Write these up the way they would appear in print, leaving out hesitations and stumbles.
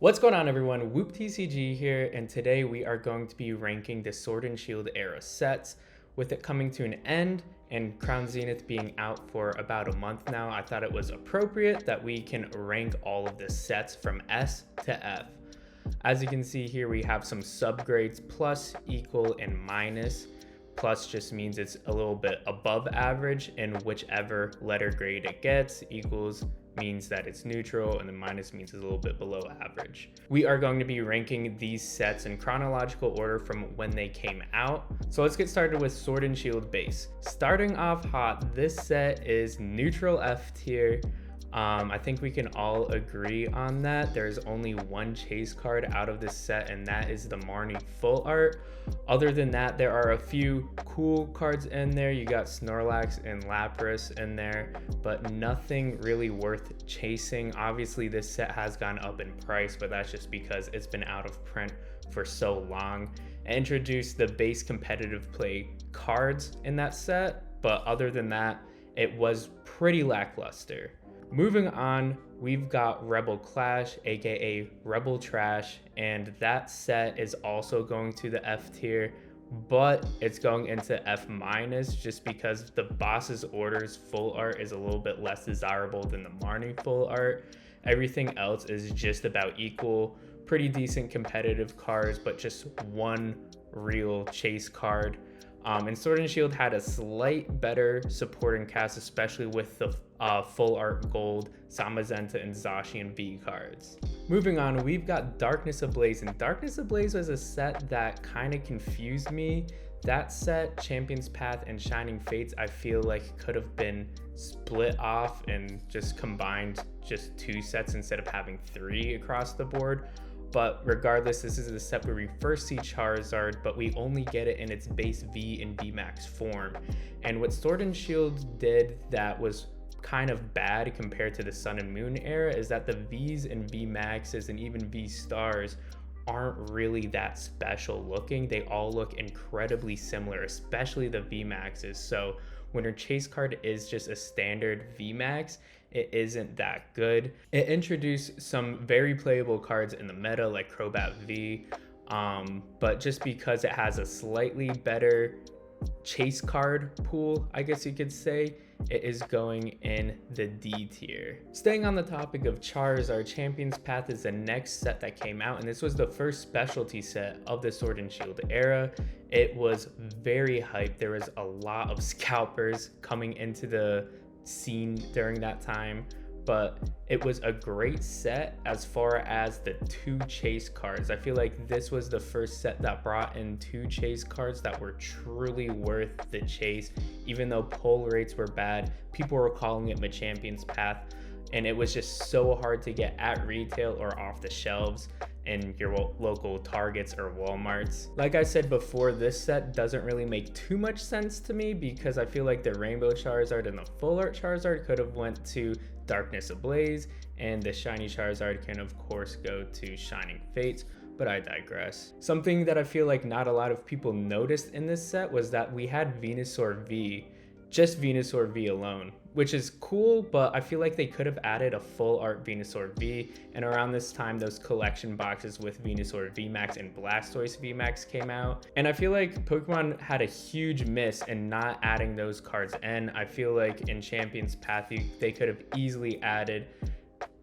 What's going on, everyone? Whoop TCG here, and today we are going to be ranking the Sword and Shield era sets. With it coming to an end and Crown Zenith being out for about a month now, I thought it was appropriate that we can rank all of the sets from S to F. As you can see here, we have some subgrades: plus, equal, and minus. Plus just means it's a little bit above average in whichever letter grade it gets. Equals means that it's neutral, and the minus means it's a little bit below average. We are going to be ranking these sets in chronological order from when they came out. So let's get started with Sword and Shield base. Starting off hot, this set is neutral F tier. I think we can all agree on that. There's only one chase card out of this set, and that is the Marnie full art. Other than that, there are a few cool cards in there. You got Snorlax and Lapras in there, but nothing really worth chasing. Obviously, this set has gone up in price, but that's just because it's been out of print for so long. It introduced the base competitive play cards in that set, but other than that, it was pretty lackluster. Moving on, we've got Rebel Clash, aka Rebel Trash, and that set is also going to the F tier, but it's going into F minus just because the Boss's Orders full art is a little bit less desirable than the Marnie full art. Everything else is just about equal. Pretty decent competitive cards, but just one real chase card. And Sword and Shield had a slight better supporting cast, especially with the full art gold Zamazenta and Zacian V cards. Moving on, we've got Darkness Ablaze, and Darkness Ablaze was a set that kind of confused me. That set, Champion's Path and Shining Fates, I feel like could have been split off and just combined just two sets instead of having three across the board. But regardless, this is the set where we first see Charizard, but we only get it in its base V and VMAX form. And what Sword and Shield did that was kind of bad compared to the Sun and Moon era is that the Vs and VMAXs and even V stars aren't really that special looking. They all look incredibly similar, especially the VMAXs. So when your chase card is just a standard VMAX, it isn't that good. It introduced some very playable cards in the meta like Crobat V, but just because it has a slightly better chase card pool, I guess you could say, it is going in the D tier. Staying on the topic of Charizard, Champion's Path is the next set that came out, and this was the first specialty set of the Sword and Shield era. It was very hyped. There was a lot of scalpers coming into the scene during that time, but it was a great set as far as the two chase cards. I feel like this was the first set that brought in two chase cards that were truly worth the chase. Even though pull rates were bad, people were calling it Champion's Path, and it was just so hard to get at retail or off the shelves in your local Targets or Walmarts. Like I said before, this set doesn't really make too much sense to me because I feel like the Rainbow Charizard and the Full Art Charizard could have went to Darkness Ablaze, and the Shiny Charizard can of course go to Shining Fates, but I digress. Something that I feel like not a lot of people noticed in this set was that we had Venusaur V, just Venusaur V alone, which is cool, but I feel like they could have added a full art Venusaur V. And around this time, those collection boxes with Venusaur VMAX and Blastoise VMAX came out. And I feel like Pokemon had a huge miss in not adding those cards in. I feel like in Champion's Path, they could have easily added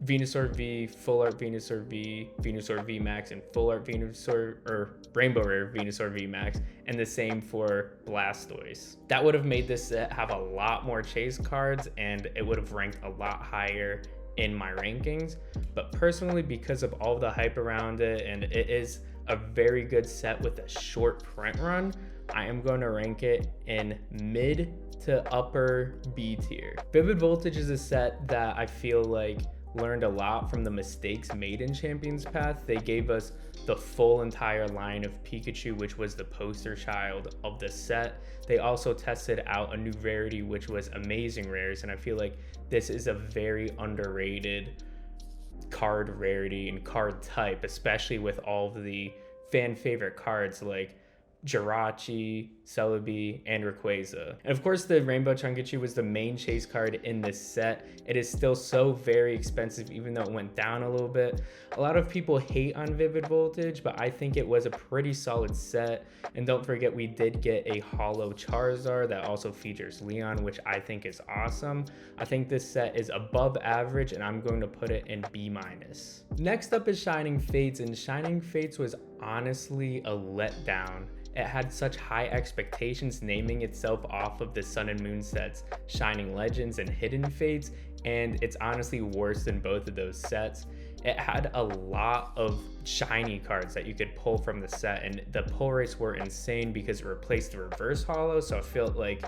Venusaur V, Full Art Venusaur V, Venusaur VMAX, and Full Art Venusaur, or Rainbow Rare Venusaur VMAX, and the same for Blastoise. That would have made this set have a lot more chase cards, and it would have ranked a lot higher in my rankings. But personally, because of all the hype around it, and it is a very good set with a short print run, I am going to rank it in mid to upper B tier. Vivid Voltage is a set that I feel like learned a lot from the mistakes made in Champion's Path. They gave us the full entire line of Pikachu, which was the poster child of the set. They also tested out a new rarity, which was Amazing Rares, and I feel like this is a very underrated card rarity and card type, especially with all of the fan favorite cards like Jirachi, Celebi, and Rayquaza. And of course, the Rainbow Chunkichi was the main chase card in this set. It is still so very expensive, even though it went down a little bit. A lot of people hate on Vivid Voltage, but I think it was a pretty solid set. And don't forget, we did get a holo Charizard that also features Leon, which I think is awesome. I think this set is above average, and I'm going to put it in B-. Next up is Shining Fates, and Shining Fates was honestly a letdown. It had such high expectations, naming itself off of the Sun and Moon sets, Shining Legends and Hidden Fates, and it's honestly worse than both of those sets. It had a lot of shiny cards that you could pull from the set, and the pull rates were insane because it replaced the reverse holo, so I felt like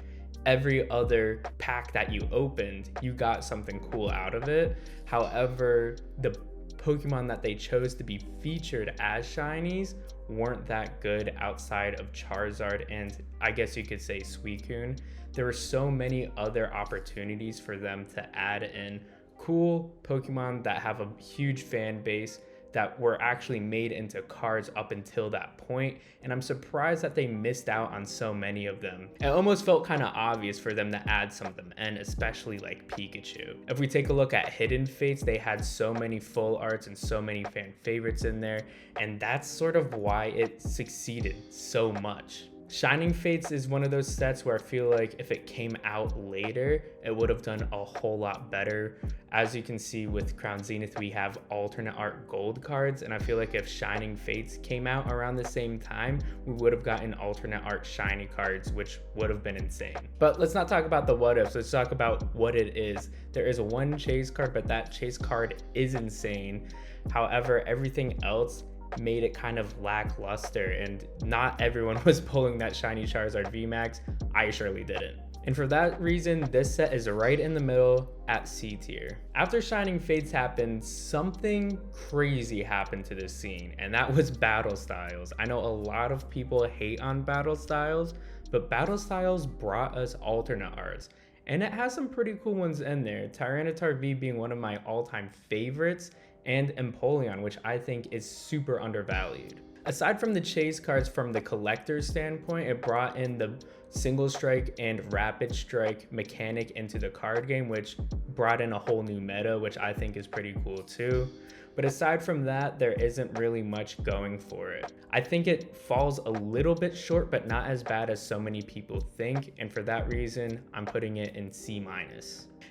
every other pack that you opened, you got something cool out of it. However, the Pokemon that they chose to be featured as shinies weren't that good outside of Charizard and I guess you could say Suicune. There were so many other opportunities for them to add in cool Pokemon that have a huge fan base that were actually made into cards up until that point, and I'm surprised that they missed out on so many of them. It almost felt kind of obvious for them to add some of them, and especially like Pikachu. If we take a look at Hidden Fates, they had so many full arts and so many fan favorites in there, and that's sort of why it succeeded so much. Shining Fates is one of those sets where I feel like if it came out later, it would have done a whole lot better. As you can see with Crown Zenith, we have alternate art gold cards, and I feel like if Shining Fates came out around the same time, we would have gotten alternate art shiny cards, which would have been insane. But let's not talk about the what ifs, let's talk about what it is. There is one chase card, but that chase card is insane. However, everything else made it kind of lackluster, and not everyone was pulling that shiny Charizard VMAX. I surely didn't. And for that reason, this set is right in the middle at C tier. After Shining Fates happened, something crazy happened to this scene, and that was battle styles. I know a lot of people hate on battle styles, but battle styles brought us alternate arts, and it has some pretty cool ones in there. Tyranitar V being one of my all-time favorites, and Empoleon, which I think is super undervalued. Aside from the chase cards from the collector's standpoint, it brought in the single strike and rapid strike mechanic into the card game, which brought in a whole new meta, which I think is pretty cool too. But aside from that, there isn't really much going for it. I think it falls a little bit short, but not as bad as so many people think, and for that reason, I'm putting it in C-.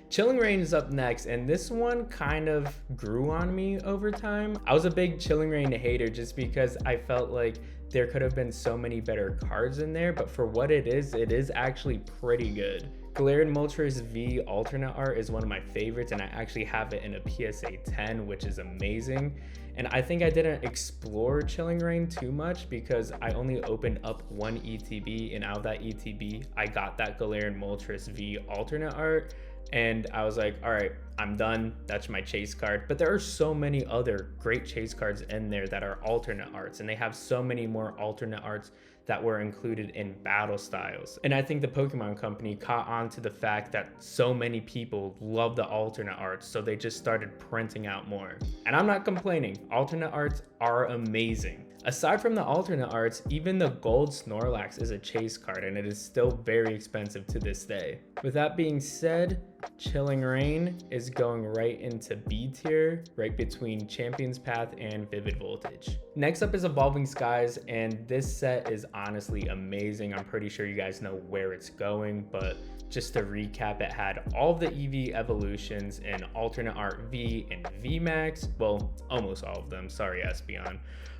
Chilling Reign is up next, and this one kind of grew on me over time. I was a big Chilling Reign hater just because I felt like there could have been so many better cards in there, but for what it is actually pretty good. Galarian Moltres V alternate art is one of my favorites, and I actually have it in a PSA 10, which is amazing. And I think I didn't explore Chilling Reign too much because I only opened up one ETB, and out of that ETB, I got that Galarian Moltres V alternate art. And I was like, all right, I'm done. That's my chase card. But there are so many other great chase cards in there that are alternate arts, and they have so many more alternate arts that were included in battle styles. And I think the Pokemon company caught on to the fact that so many people love the alternate arts, so they just started printing out more. And I'm not complaining. Alternate arts are amazing. Aside from the alternate arts, even the gold Snorlax is a chase card, and it is still very expensive to this day. With that being said, Chilling Reign is going right into B tier, right between Champion's Path and Vivid Voltage. Next up is Evolving Skies, and this set is honestly amazing. I'm pretty sure you guys know where it's going, but just to recap, it had all of the EV evolutions in alternate art V and VMAX. Well, almost all of them, sorry Espeon.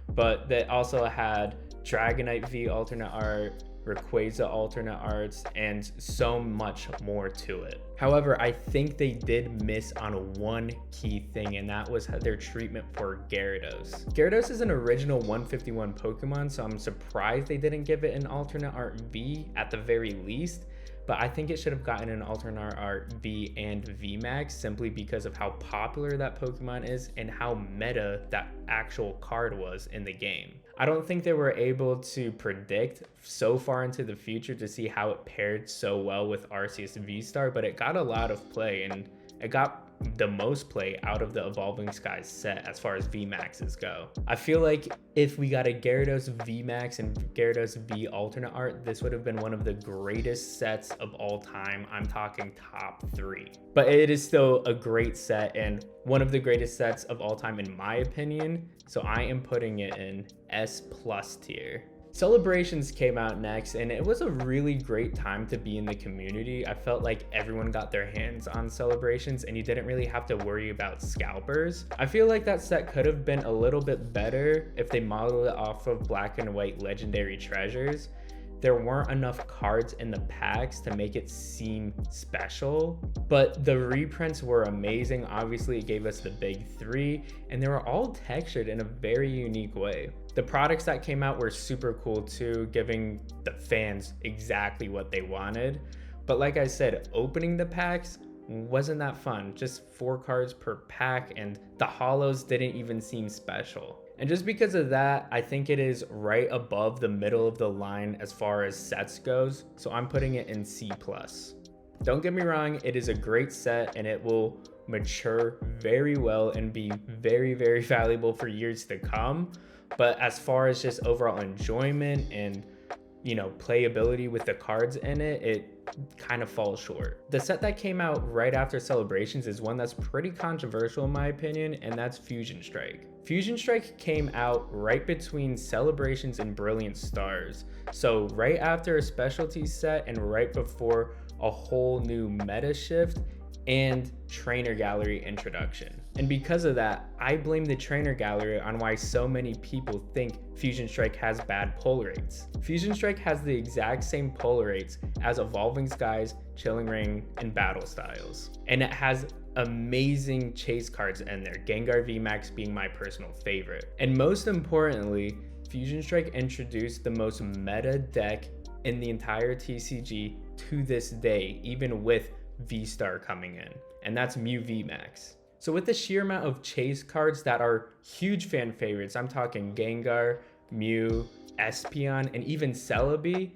But they also had Dragonite V alternate art, Rayquaza alternate arts, and so much more to it. However, I think they did miss on one key thing, and that was their treatment for Gyarados. Gyarados is an original 151 Pokemon, so I'm surprised they didn't give it an alternate art V at the very least. But I think it should have gotten an alternate art V and VMAX simply because of how popular that Pokemon is and how meta that actual card was in the game. I don't think they were able to predict so far into the future to see how it paired so well with Arceus V-Star, but it got a lot of play, and it got the most play out of the Evolving Skies set as far as VMAXs go. I feel like if we got a Gyarados VMAX and Gyarados V alternate art, this would have been one of the greatest sets of all time. I'm talking top 3. But it is still a great set and one of the greatest sets of all time in my opinion. So I am putting it in S+ tier. Celebrations came out next, and it was a really great time to be in the community. I felt like everyone got their hands on Celebrations and you didn't really have to worry about scalpers. I feel like that set could have been a little bit better if they modeled it off of Black and White Legendary Treasures. There weren't enough cards in the packs to make it seem special, but the reprints were amazing. Obviously, it gave us the big 3, and they were all textured in a very unique way. The products that came out were super cool too, giving the fans exactly what they wanted. But like I said, opening the packs wasn't that fun. Just 4 cards per pack, and the holos didn't even seem special. And just because of that, I think it is right above the middle of the line as far as sets goes. So I'm putting it in C+. Don't get me wrong, it is a great set and it will mature very well and be very, very valuable for years to come. But as far as just overall enjoyment and, you know, playability with the cards in it, it kind of falls short. The set that came out right after Celebrations is one that's pretty controversial in my opinion, and that's Fusion Strike. Fusion Strike came out right between Celebrations and Brilliant Stars. So right after a specialty set and right before a whole new meta shift and trainer gallery introduction. And because of that, I blame the trainer gallery on why so many people think Fusion Strike has bad pull rates. Fusion Strike has the exact same pull rates as Evolving Skies, Chilling Ring, and Battle Styles. And it has amazing chase cards in there, Gengar VMAX being my personal favorite. And most importantly, Fusion Strike introduced the most meta deck in the entire TCG to this day, even with V-Star coming in, and that's Mew VMAX. So with the sheer amount of chase cards that are huge fan favorites, I'm talking Gengar, Mew, Espeon, and even Celebi,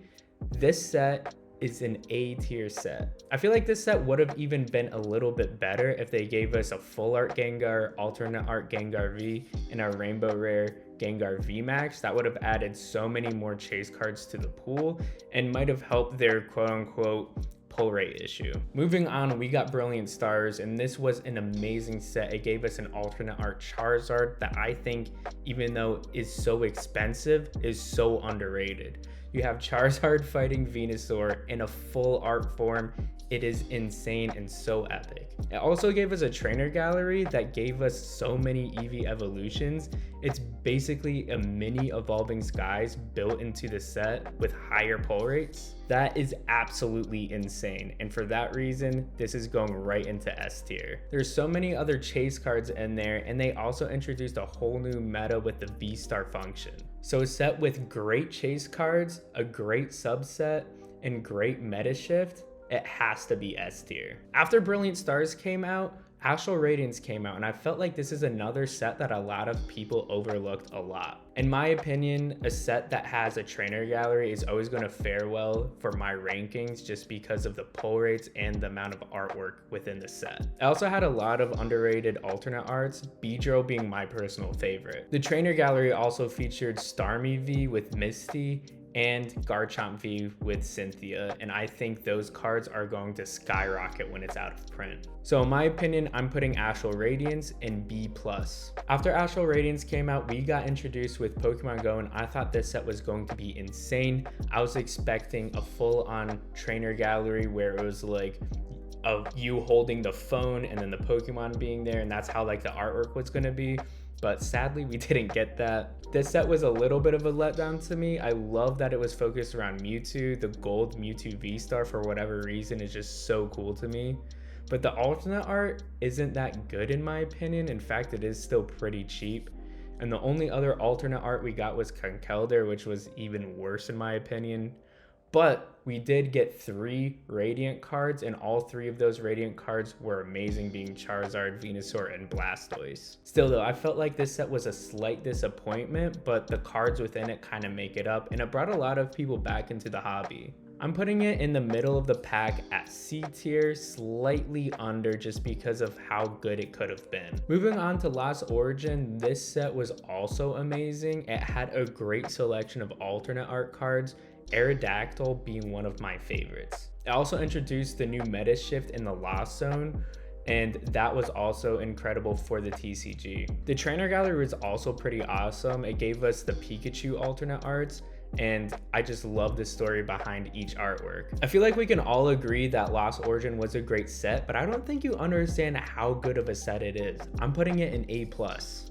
this set is an A tier set. I feel like this set would have even been a little bit better if they gave us a full art Gengar, alternate art Gengar V, and a rainbow rare Gengar VMAX. That would have added so many more chase cards to the pool and might have helped their quote unquote pull rate issue. Moving on, we got Brilliant Stars, and this was an amazing set. It gave us an alternate art Charizard that I think, even though is so expensive, is so underrated. You have Charizard fighting Venusaur in a full art form. It is insane and so epic. It also gave us a trainer gallery that gave us so many EV evolutions. It's basically a mini Evolving Skies built into the set with higher pull rates. That is absolutely insane. And for that reason, this is going right into S tier. There's so many other chase cards in there, and they also introduced a whole new meta with the V-Star function. So a set with great chase cards, a great subset, and great meta shift, it has to be S tier. After Brilliant Stars came out, Astral Radiance came out, and I felt like this is another set that a lot of people overlooked a lot. In my opinion, a set that has a trainer gallery is always going to fare well for my rankings just because of the pull rates and the amount of artwork within the set. I also had a lot of underrated alternate arts, Beedrill being my personal favorite. The trainer gallery also featured Starmie V with Misty and Garchomp V with Cynthia, and I think those cards are going to skyrocket when it's out of print. So in my opinion, I'm putting Astral Radiance in B+. After Astral Radiance came out, we got introduced with Pokemon Go, and I thought this set was going to be insane. I was expecting a full-on trainer gallery where it was like of you holding the phone and then the Pokemon being there, and that's how like the artwork was going to be. But sadly, we didn't get that. This set was a little bit of a letdown to me. I love that it was focused around Mewtwo. The gold Mewtwo V-Star, for whatever reason, is just so cool to me. But the alternate art isn't that good in my opinion. In fact, it is still pretty cheap. And the only other alternate art we got was Conkeldurr, which was even worse in my opinion. But we did get 3 Radiant cards, and all 3 of those Radiant cards were amazing, being Charizard, Venusaur, and Blastoise. Still though, I felt like this set was a slight disappointment, but the cards within it kind of make it up, and it brought a lot of people back into the hobby. I'm putting it in the middle of the pack at C tier, slightly under just because of how good it could have been. Moving on to Lost Origin, this set was also amazing. It had a great selection of alternate art cards, Aerodactyl being one of my favorites. It also introduced the new meta shift in the Lost Zone, and that was also incredible for the TCG. The trainer gallery was also pretty awesome. It gave us the Pikachu alternate arts, and I just love the story behind each artwork. I feel like we can all agree that Lost Origin was a great set, but I don't think you understand how good of a set it is. I'm putting it in A+.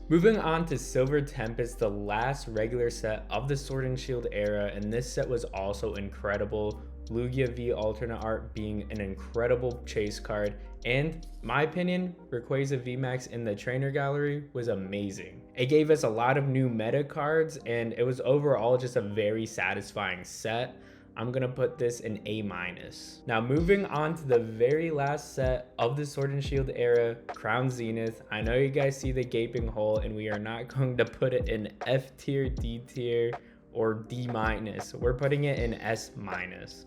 Moving on to Silver Tempest, the last regular set of the Sword and Shield era, and this set was also incredible. Lugia V alternate art being an incredible chase card, and my opinion, Rayquaza VMAX in the trainer gallery was amazing. It gave us a lot of new meta cards, and it was overall just a very satisfying set. I'm gonna put this in A-. Now moving on to the very last set of the Sword and Shield era, Crown Zenith. I know you guys see the gaping hole, and we are not going to put it in F tier, D tier, or D-. We're putting it in S-.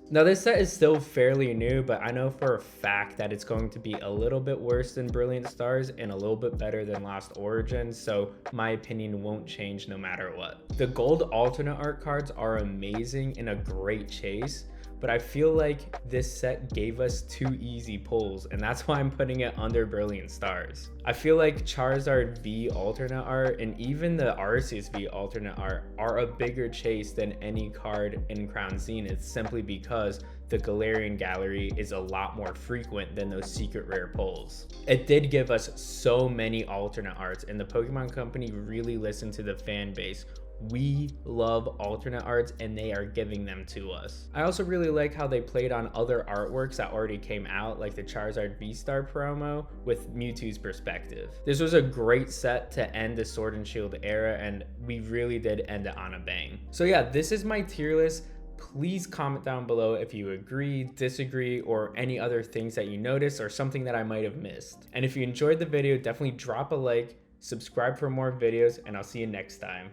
Now this set is still fairly new, but I know for a fact that it's going to be a little bit worse than Brilliant Stars and a little bit better than Lost Origin, so my opinion won't change no matter what. The gold alternate art cards are amazing and a great chase, but I feel like this set gave us 2 easy pulls, and that's why I'm putting it under Brilliant Stars. I feel like Charizard V alternate art and even the Arceus V alternate art are a bigger chase than any card in Crown Zenith, simply because the Galarian gallery is a lot more frequent than those secret rare pulls. It did give us so many alternate arts, and the Pokemon Company really listened to the fan base. We love alternate arts, and they are giving them to us. I also really like how they played on other artworks that already came out, like the Charizard V-Star promo with Mewtwo's perspective. This was a great set to end the Sword and Shield era, and we really did end it on a bang. So yeah, this is my tier list. Please comment down below if you agree, disagree, or any other things that you noticed or something that I might have missed. And if you enjoyed the video, definitely drop a like, subscribe for more videos, and I'll see you next time.